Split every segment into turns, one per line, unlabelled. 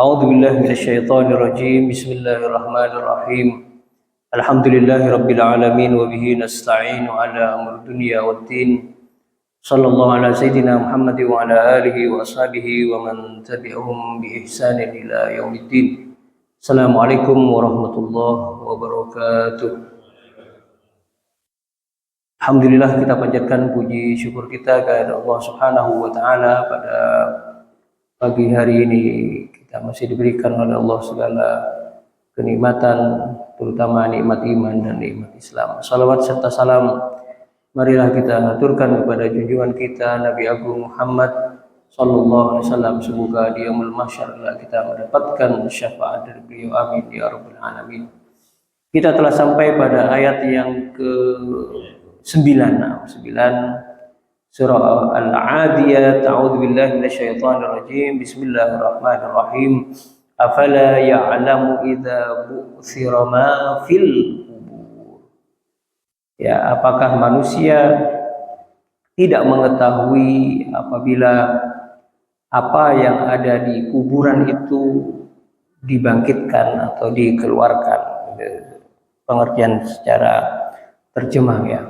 A'udzu billahi minasyaitonir rajim. Bismillahirrahmanirrahim. Alhamdulillahirabbil alamin wa bihi nasta'inu ala amri dunya waddin. Sallallahu ala sayyidina Muhammad wa ala alihi wa ashabihi wa man tabi'ahum bi ihsanin ila yaumiddin. Assalamualaikum warahmatullahi wabarakatuh. Alhamdulillah, kita panjatkan puji syukur kita kepada Allah Subhanahu wa taala pada pagi hari ini. Kita masih diberikan oleh Allah segala kenikmatan, terutama nikmat iman dan nikmat Islam. Salawat serta salam marilah kita aturkan kepada junjungan kita Nabi Agung Muhammad sallallahu alaihi wasallam. Semoga di yaumul mahsyar kita mendapatkan syafaat dari beliau, amin ya rabbal alamin. Kita telah sampai pada ayat yang ke-9 surah Al-Adiyat. A'udzu billahi minasyaitonir rajim. Bismillahirrahmanirrahim. Afala ya'lamu idza bu'thira ma fil qubur. Ya, apakah manusia tidak mengetahui apabila apa yang ada di kuburan itu dibangkitkan atau dikeluarkan? Pengertian secara terjemah ya.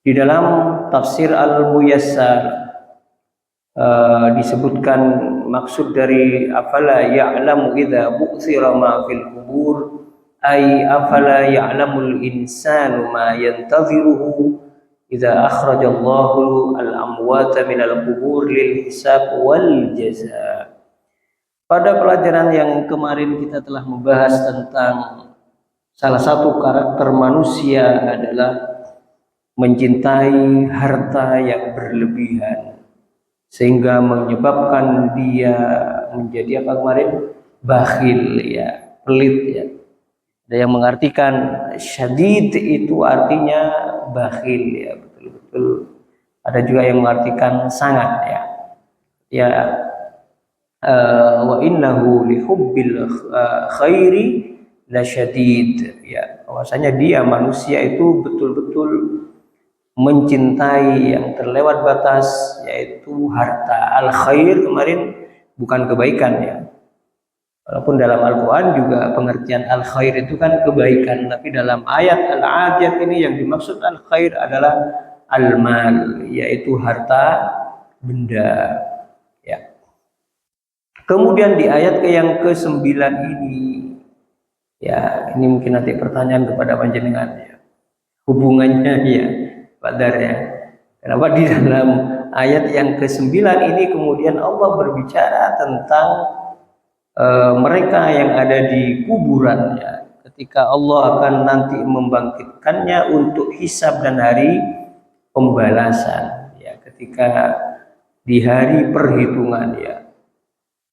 Di dalam tafsir Al-Muyassar disebutkan maksud dari afala ya'lamu idza bu'thira ma fil qubur ay afala ya'lamul insanu ma yantaziruhu idza akhrajallahu al-amwata minal qubur lil hisab wal jazaa. Pada pelajaran yang kemarin kita telah membahas tentang salah satu karakter manusia adalah mencintai harta yang berlebihan sehingga menyebabkan dia menjadi apa kemarin? Bakhil ya, pelit ya. Ada yang mengartikan syadid itu artinya bakhil ya, betul-betul. Ada juga yang mengartikan sangat ya. Ya, wa innahu lihubbil khairi lasyadid ya. Bahwasanya dia manusia itu betul-betul mencintai yang terlewat batas, yaitu harta. Al-khair kemarin bukan kebaikan ya. Walaupun dalam Al-Quran juga pengertian al-khair itu kan kebaikan, tapi dalam ayat Al-Adiyat ini yang dimaksud al-khair adalah al-mal, yaitu harta benda ya. Kemudian di ayat yang ke-9 ini ya, ini mungkin nanti pertanyaan kepada panjenengan ya. Hubungannya ya Pak Dar ya. Kenapa di dalam ayat yang ke-9 ini kemudian Allah berbicara tentang mereka yang ada di kuburan ya. Ketika Allah akan nanti membangkitkannya untuk hisab dan hari pembalasan ya, ketika di hari perhitungan ya.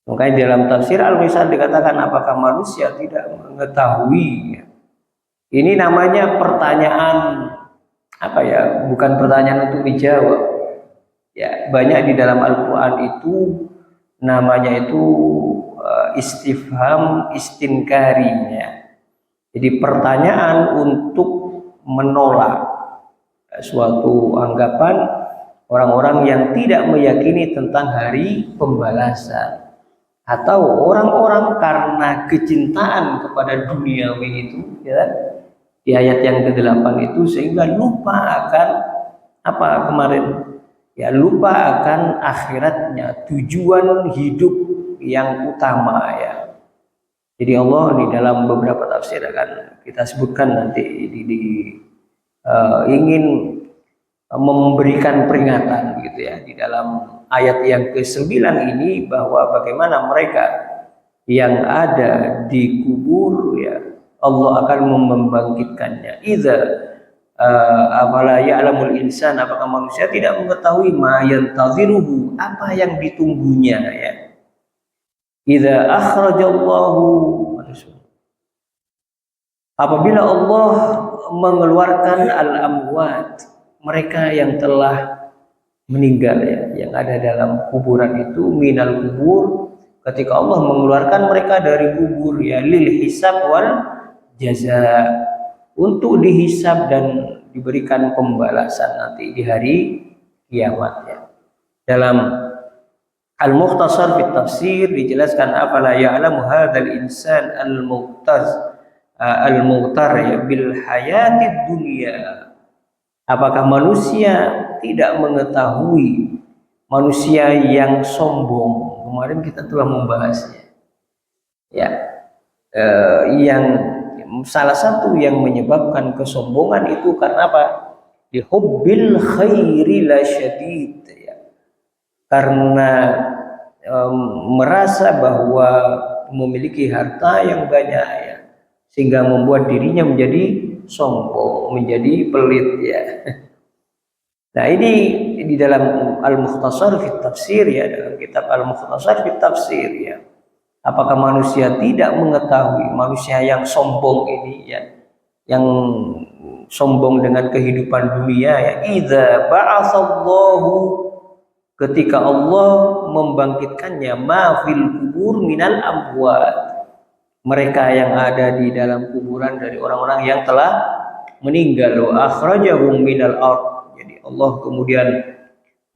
Makanya dalam tafsir Al-Misal dikatakan apakah manusia tidak mengetahui ya. Ini namanya pertanyaan apa ya, bukan pertanyaan untuk dijawab ya. Banyak di dalam Al-Quran itu namanya itu istifham istinkari ya. Jadi pertanyaan untuk menolak suatu anggapan orang-orang yang tidak meyakini tentang hari pembalasan, atau orang-orang karena kecintaan kepada duniawi itu ya, di ayat yang ke-8 itu sehingga lupa akan apa kemarin ya, lupa akan akhiratnya, tujuan hidup yang utama ya. Jadi Allah di dalam beberapa tafsir akan kita sebutkan nanti ingin memberikan peringatan gitu ya di dalam ayat yang ke-9 ini, bahwa bagaimana mereka yang ada di kubur ya, Allah akan membangkitkannya. Idza afala ya'lamul insan, apakah manusia tidak mengetahui ma yantaziruhu, apa yang ditunggunya ya. Idza akhrajallahu, apabila Allah mengeluarkan al-amwat, mereka yang telah meninggal ya, yang ada dalam kuburan itu, minal kubur, ketika Allah mengeluarkan mereka dari kubur ya, lil hisab wal jaza, untuk dihisab dan diberikan pembalasan nanti di hari kiamat ya. Dalam Al-Mukhtasar fi Tafsir dijelaskan afala ya'lamu hadzal insan al-mughtar ya bil hayatid dunya. Apakah manusia tidak mengetahui manusia yang sombong? Kemarin kita telah membahasnya. Ya, yang salah satu yang menyebabkan kesombongan itu karena apa? Dihubbil khairi la syadid ya. Karena merasa bahwa memiliki harta yang banyak ya, sehingga membuat dirinya menjadi sombong, menjadi pelit ya. Nah ini di dalam Al-Mukhtasar fi Tafsir ya, dalam kitab Al-Mukhtasar fi Tafsir ya. Apakah manusia tidak mengetahui manusia yang sombong ini ya, yang sombong dengan kehidupan dunia ya, idza ba'atsallahu, ketika Allah membangkitkannya, ma fil kubur minal amwat, mereka yang ada di dalam kuburan dari orang-orang yang telah meninggal, wa akhrajahum minal ard, jadi Allah kemudian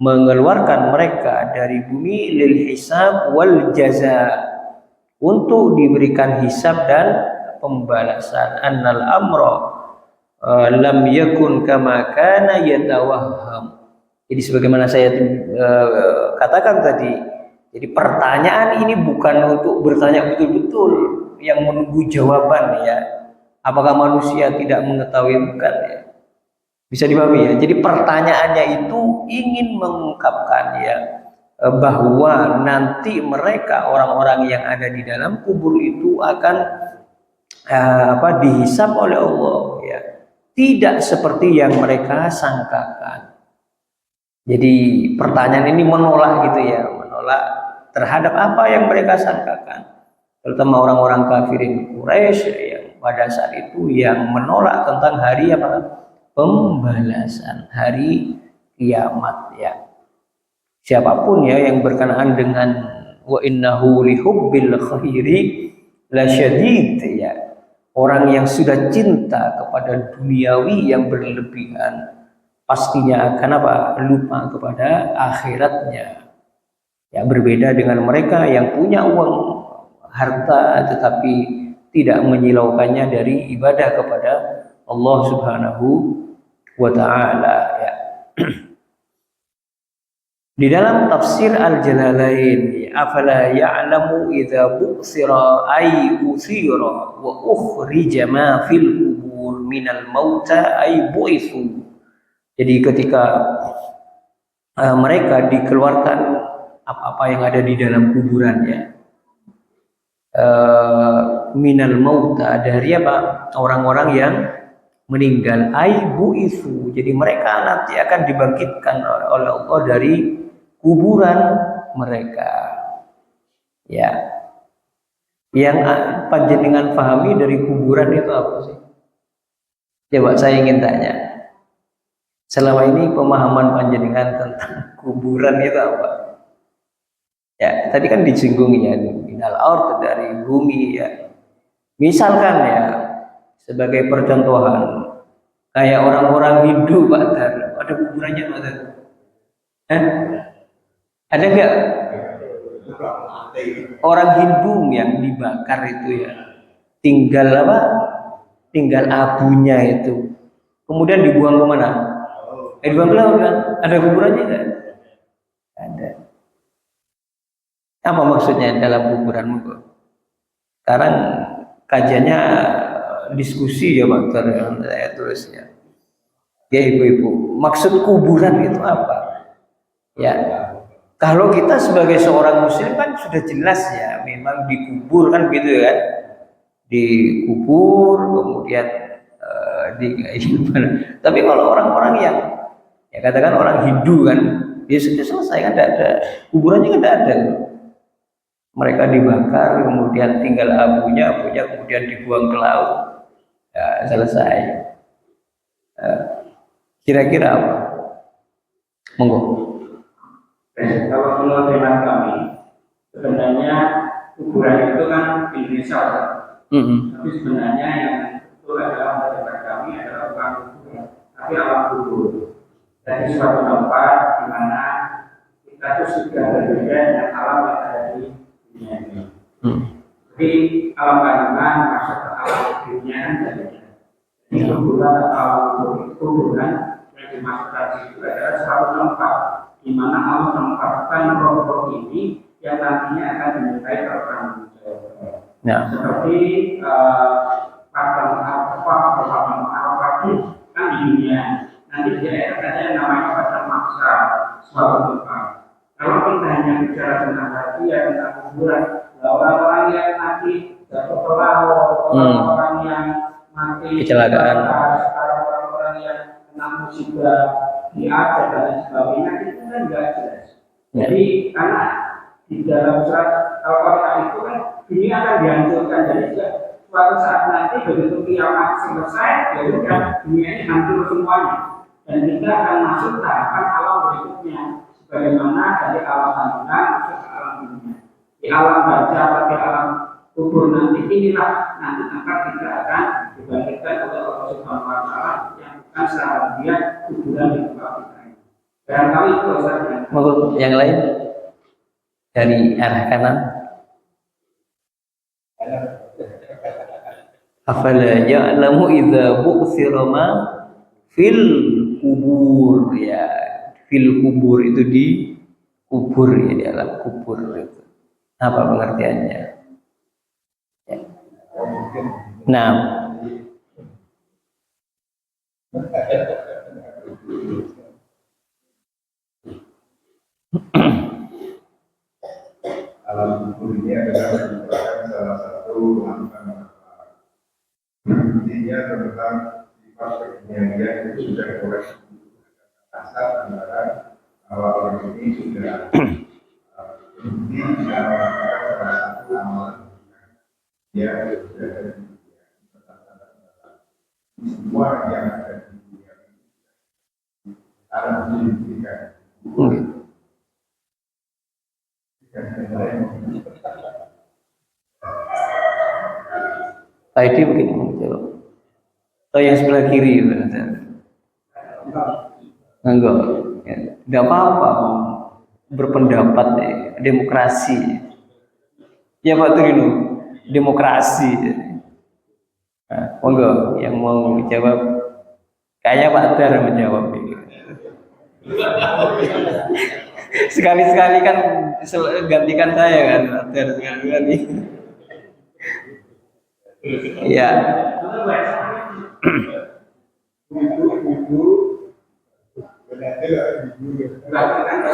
mengeluarkan mereka dari bumi, lil hisab wal jaza, untuk diberikan hisab dan pembalasan. Annal amra lam yakun kama kana yatawahham. Jadi sebagaimana saya katakan tadi, jadi pertanyaan ini bukan untuk bertanya betul-betul yang menunggu jawaban ya. Apakah manusia tidak mengetahui? Bukan ya. Bisa dipahami ya. Jadi pertanyaannya itu ingin mengungkapkan ya, bahwa nanti mereka orang-orang yang ada di dalam kubur itu akan dihisab oleh Allah ya. Tidak seperti yang mereka sangkakan. Jadi pertanyaan ini menolak gitu ya, menolak terhadap apa yang mereka sangkakan, terutama orang-orang kafirin Quraisy yang pada saat itu yang menolak tentang hari pembalasan, hari kiamat ya. Siapapun ya yang berkenaan dengan wa innahu lihubbil khairi lasyadid ya, orang yang sudah cinta kepada duniawi yang berlebihan pastinya akan lupa kepada akhiratnya ya. Berbeda dengan mereka yang punya uang, harta, tetapi tidak menyilaukannya dari ibadah kepada Allah Subhanahu wa ta'ala ya. Di dalam tafsir Al-Jalalain, afala ya'lamu idza bu'thira ay uthira wa ukhrija ma fil qubur minal mauta ay bu'ithu. Jadi ketika mereka dikeluarkan apa-apa yang ada di dalam kuburan ya, minal mauta, dari orang-orang yang meninggal, aibu itu, jadi mereka nanti akan dibangkitkan oleh Allah dari kuburan mereka ya. Yang panjenengan pahami dari kuburan itu apa sih? Coba saya ingin tanya, selama ini pemahaman panjenengan tentang kuburan itu apa? Ya, tadi kan disinggung ya, minal ard, dari bumi ya. Misalkan ya, sebagai percontohan, kayak orang-orang Hindu Pak Dar, ada kuburannya Pak Dar? Ada nggak? Orang Hindu yang dibakar itu ya, tinggal tinggal abunya itu, kemudian dibuang ke mana? Dibuang ke laut kan? Ada kuburannya nggak? Ada. Apa maksudnya dalam kuburanmu? Sekarang kajiannya diskusi ya Pak Dar, saya tulisnya. Ya ibu-ibu, maksud kuburan itu apa? Ya, kalau kita sebagai seorang muslim kan sudah jelas ya, memang dikubur kan gitu kan, dikubur kemudian tapi kalau orang-orang yang ya katakan orang Hindu kan, dia sudah selesai kan, tidak ada kuburannya, kan tidak ada. Mereka dibakar kemudian tinggal abunya kemudian dibuang ke laut ya, selesai. Kira-kira apa? Monggo.
Kalau menurut hemat kami, sebenarnya kuburan itu kan Indonesia, tapi sebenarnya yang itu adalah hemat kami adalah bukan kuburan, tapi alam kubur. Jadi suatu tempat di mana kita kita itu sudah berbeda dengan alam yang ada di dunia ini. Jadi alam kandungan masuk ke alam dunia kan berbeda. Jadi kuburan atau alam kuburan yang dimasukkan itu adalah satu tempat di mana Allah menempatkan roh-roh ini yang nantinya akan dimintai pertanggungjawaban. Seperti padang apa kan di dunia. Nanti di ada yang namanya padang mahsyar, suatu tempat. Kalau kita hanya bicara tentang hati ya tentang kuburan, orang-orang yang mati jatuh ke laut, orang-orang yang mati
kecelakaan,
orang-orang yang kena musibah di Aceh dan sebagainya itu kan nggak jelas. Jadi karena di dalam surat Al-Quran itu kan dunia akan dihancurkan, jadi suatu saat nanti begitu kiamat selesai, ya udah dunia ini hancur semuanya dan kita akan masuk tahapan alam berikutnya, sebagaimana dari alam kandungan masuk ke alam dunia. Di alam barzah atau di alam kubur nanti inilah nanti akan kita akan dibangkitkan oleh Allah Subhanahu Wa Taala yang bukan secara dia kuburan di tempat kita ini. Barangkali itu saja.
Yang lain dari arah kanan. Afala ya'lamu idza bu'thira ma fil kubur, ya fil kubur itu di kubur, ya di alam kubur itu. Apa pengertiannya? Ya. Nah,
alam kubur ini adalah merupakan salah satu intinya tentang sifat kekinian yang sudah koreksi asal antara orang ini sudah berhenti dalam melakukan salah satu amalan yang sudah ada di semua yang ada di dunia alam diberikan.
Tadi mungkin menjawab. Atau yang sebelah kiri itu. Enggak. Ya, tidak apa-apa berpendapat, ya. Demokrasi. Ya Pak Turino, demokrasi. Nah, enggak, yang mau menjawab kayaknya Pak Dar menjawab. Sekali-sekali kan gantikan saya kan, Pak Dar sekali-sekali. Ya.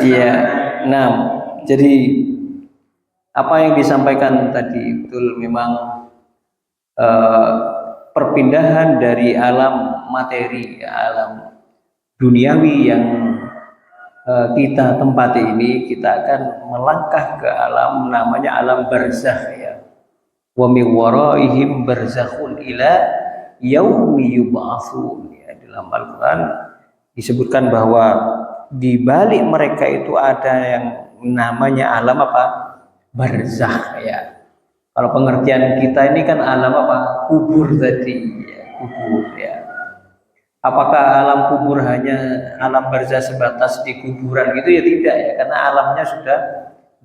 Iya. Nah, jadi apa yang disampaikan tadi betul memang perpindahan dari alam materi, alam duniawi yang kita tempati ini, kita akan melangkah ke alam namanya alam barzakh, ya. Wa min waraihim barzakhun ila yaumi yub'atsun, ya. Dalam Al-Qur'an disebutkan bahwa di balik mereka itu ada yang namanya alam apa? Barzakh, ya. Kalau pengertian kita ini kan alam apa? Kubur tadi, ya. Kubur, ya. Apakah alam kubur hanya alam barzakh sebatas di kuburan gitu? Ya tidak, ya, karena alamnya sudah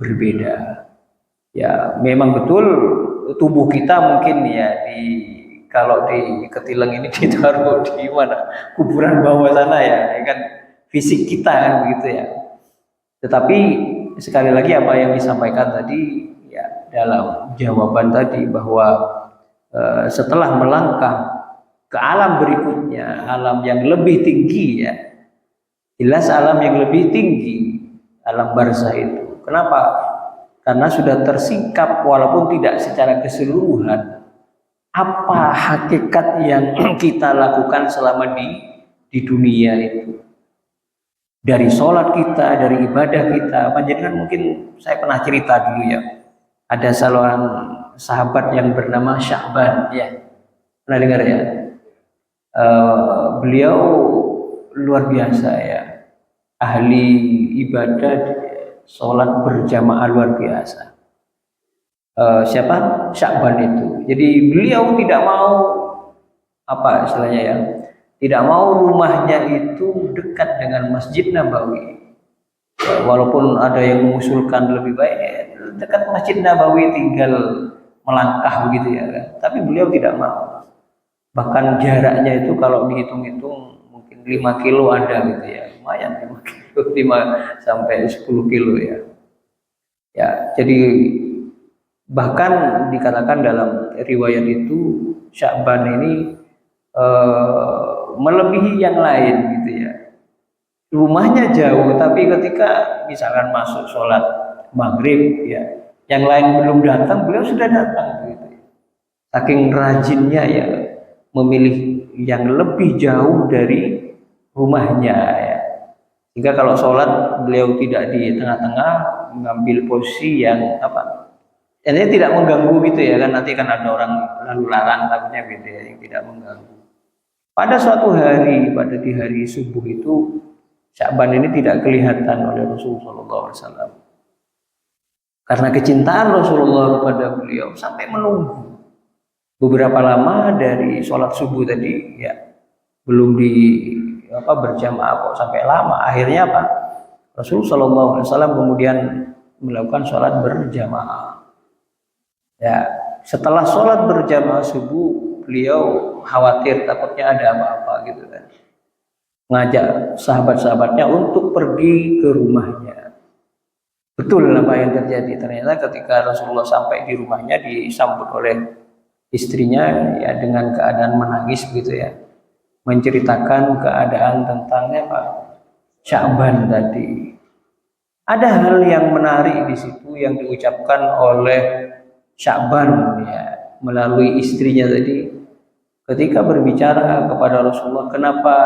berbeda. Ya, memang betul tubuh kita mungkin ya kalau di Ketilang ini ditaruh di mana? Kuburan bawah sana, ya kan fisik kita kan begitu, ya. Tetapi sekali lagi apa yang disampaikan tadi, ya, dalam jawaban tadi bahwa setelah melangkah ke alam berikutnya, alam yang lebih tinggi, ya, jelas alam yang lebih tinggi, alam barzakh itu. Kenapa? Karena sudah tersingkap walaupun tidak secara keseluruhan apa hakikat yang kita lakukan selama di dunia itu. Dari sholat kita, dari ibadah kita. Panjenengan mungkin saya pernah cerita dulu, ya. Ada seorang sahabat yang bernama Sya'ban, ya. Pernah dengar, ya? Beliau luar biasa, ya. Ahli ibadah, sholat berjamaah luar biasa. Siapa? Sya'ban itu. Jadi beliau tidak mau apa istilahnya, ya, tidak mau rumahnya itu dekat dengan Masjid Nabawi. Walaupun ada yang mengusulkan lebih baik dekat Masjid Nabawi tinggal melangkah begitu ya kan. Tapi beliau tidak mau. Bahkan jaraknya itu kalau dihitung-hitung mungkin 5 kilo ada gitu ya. Lumayan 5 kilo, 5 sampai 10 kilo ya. Ya, jadi bahkan dikatakan dalam riwayat itu Sya'ban ini melebihi yang lain gitu ya. Rumahnya jauh, tapi ketika misalkan masuk sholat maghrib ya, yang lain belum datang, beliau sudah datang gitu. Saking rajinnya ya, memilih yang lebih jauh dari rumahnya ya. Sehingga kalau sholat beliau tidak di tengah-tengah, mengambil posisi yang apa? Ini tidak mengganggu gitu ya kan, nanti kan ada orang lalu lalang takutnya gitu ya, yang tidak mengganggu. Pada suatu hari, pada di hari subuh itu Sya'ban ini tidak kelihatan oleh Rasulullah SAW. Karena kecintaan Rasulullah kepada beliau sampai menunggu beberapa lama dari sholat subuh tadi ya, belum berjamaah kok sampai lama. Akhirnya apa? Rasulullah SAW kemudian melakukan sholat berjamaah. Ya, setelah sholat berjamaah subuh, beliau khawatir takutnya ada apa-apa gitu kan. Ngajak sahabat-sahabatnya untuk pergi ke rumahnya. Betul apa yang terjadi. Ternyata ketika Rasulullah sampai di rumahnya disambut oleh istrinya ya dengan keadaan menangis gitu ya. Menceritakan keadaan tentangnya Pak Sya'ban tadi. Ada hal yang menarik di situ yang diucapkan oleh Sya'ban ya melalui istrinya tadi ketika berbicara kepada Rasulullah, kenapa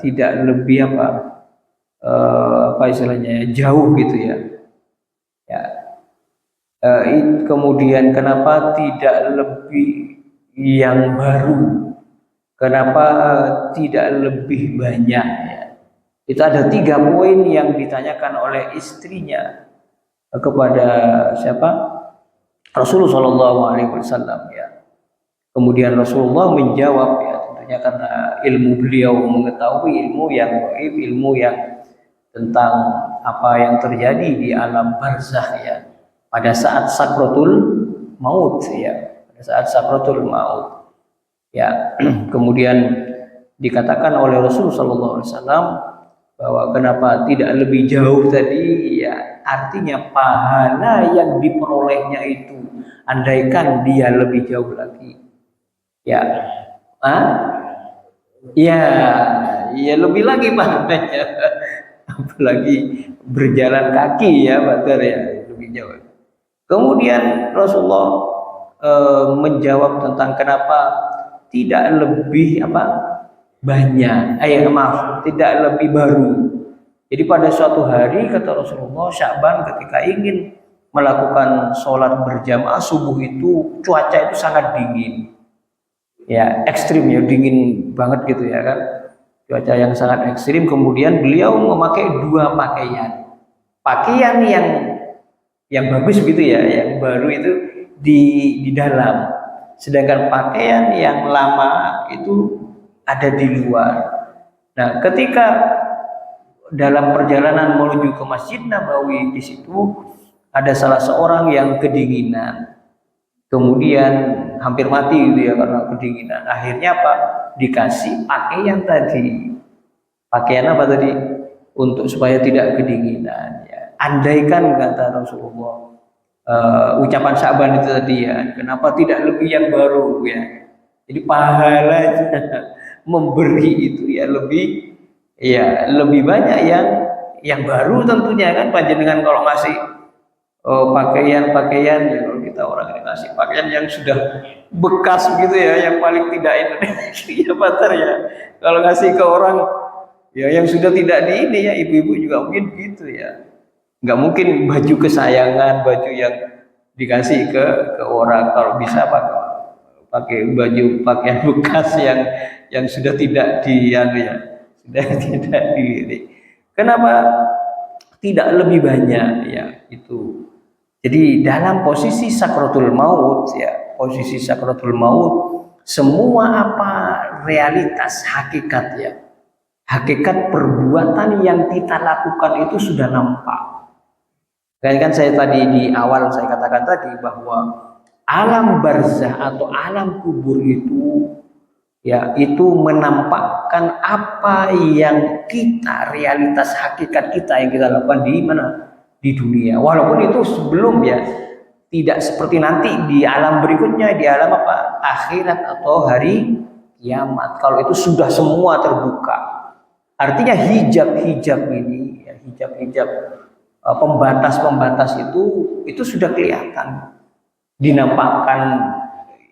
tidak lebih apa istilahnya jauh gitu ya. Kemudian kenapa tidak lebih yang baru, kenapa tidak lebih banyak ya. Itu ada 3 poin yang ditanyakan oleh istrinya kepada siapa? Rasulullah SAW ya. Kemudian Rasulullah menjawab ya, tentunya karena ilmu beliau mengetahui ilmu yang gaib, ilmu yang tentang apa yang terjadi di alam barzakh ya. Pada saat sakratul maut ya, pada saat sakratul maut ya. Kemudian dikatakan oleh Rasulullah SAW bahwa kenapa tidak lebih jauh tadi ya, artinya pahala yang diperolehnya itu andaikan dia lebih jauh lagi ya, ya lebih lagi pahalanya apalagi berjalan kaki ya Badar ya, lebih jauh. Kemudian Rasulullah menjawab tentang kenapa tidak lebih banyak, tidak lebih baru. Jadi pada suatu hari kata Rasulullah, Sya'ban ketika ingin melakukan sholat berjamaah subuh itu cuaca itu sangat dingin, ya ekstrim ya, dingin banget gitu ya kan, cuaca yang sangat ekstrim. Kemudian beliau memakai 2 pakaian yang bagus gitu ya, yang baru itu di dalam, sedangkan pakaian yang lama itu ada di luar. Nah, ketika dalam perjalanan menuju ke Masjid Nabawi, di situ ada salah seorang yang kedinginan, kemudian hampir mati gitu ya karena kedinginan. Akhirnya dikasih pakaian tadi. Pakaian apa tadi? Untuk supaya tidak kedinginan ya. Andaikan kata Rasulullah, ucapan Sya'ban itu tadi ya, kenapa tidak lebih yang baru ya. Jadi pahala memberi itu ya lebih banyak yang baru tentunya kan. Panjenengan kalau ngasih pakaian ya, kalau kita orang ini ngasih pakaian yang sudah bekas gitu ya, yang paling tidak Indonesia ya Badar ya. Kalau ngasih ke orang ya yang sudah tidak di ini ya, ibu-ibu juga mungkin gitu ya. Nggak mungkin baju kesayangan, baju yang dikasih ke orang. Kalau bisa pakai baju pakaian bekas yang sudah tidak sudah tidak dilirik. Kenapa tidak lebih banyak ya itu? Jadi dalam posisi sakratul maut ya, posisi sakratul maut, semua realitas hakikat ya, hakikat perbuatan yang kita lakukan itu sudah nampak. Kan saya tadi di awal saya katakan tadi bahwa alam barzah atau alam kubur itu ya itu menampakkan apa yang kita, realitas hakikat kita yang kita lakukan di mana, di dunia. Walaupun itu sebelum ya, tidak seperti nanti di alam berikutnya, di alam apa, akhirat atau hari kiamat. Kalau itu sudah semua terbuka. Artinya hijab-hijab ini, ya, hijab-hijab pembatas-pembatas itu sudah kelihatan, dinampakkan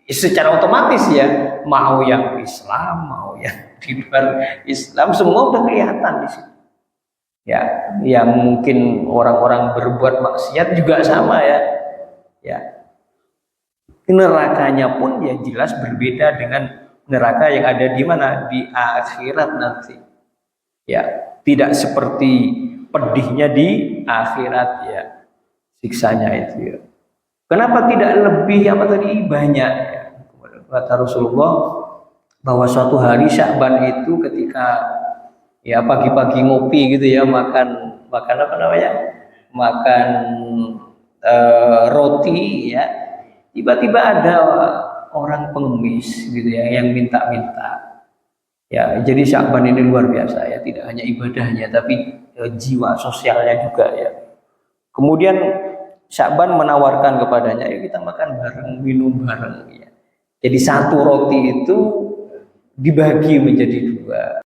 secara otomatis ya, mau yang Islam, mau yang di luar Islam, semua udah kelihatan di situ. Ya, yang mungkin orang-orang berbuat maksiat juga sama ya. Ya, nerakanya pun ya jelas berbeda dengan neraka yang ada di mana, di akhirat nanti. Ya, tidak seperti pedihnya di akhirat ya, siksanya itu ya. Kenapa tidak lebih apa tadi banyak ya? Kata Rasulullah bahwa suatu hari Sya'ban itu ketika ya pagi-pagi ngopi gitu ya, makan apa namanya, makan roti ya, tiba-tiba ada orang pengemis gitu ya yang minta-minta. Ya, jadi Sya'ban ini luar biasa ya, tidak hanya ibadahnya tapi jiwa sosialnya juga ya. Kemudian Sya'ban menawarkan kepadanya, ayo kita makan bareng, minum bareng ya. Jadi satu roti itu dibagi menjadi dua.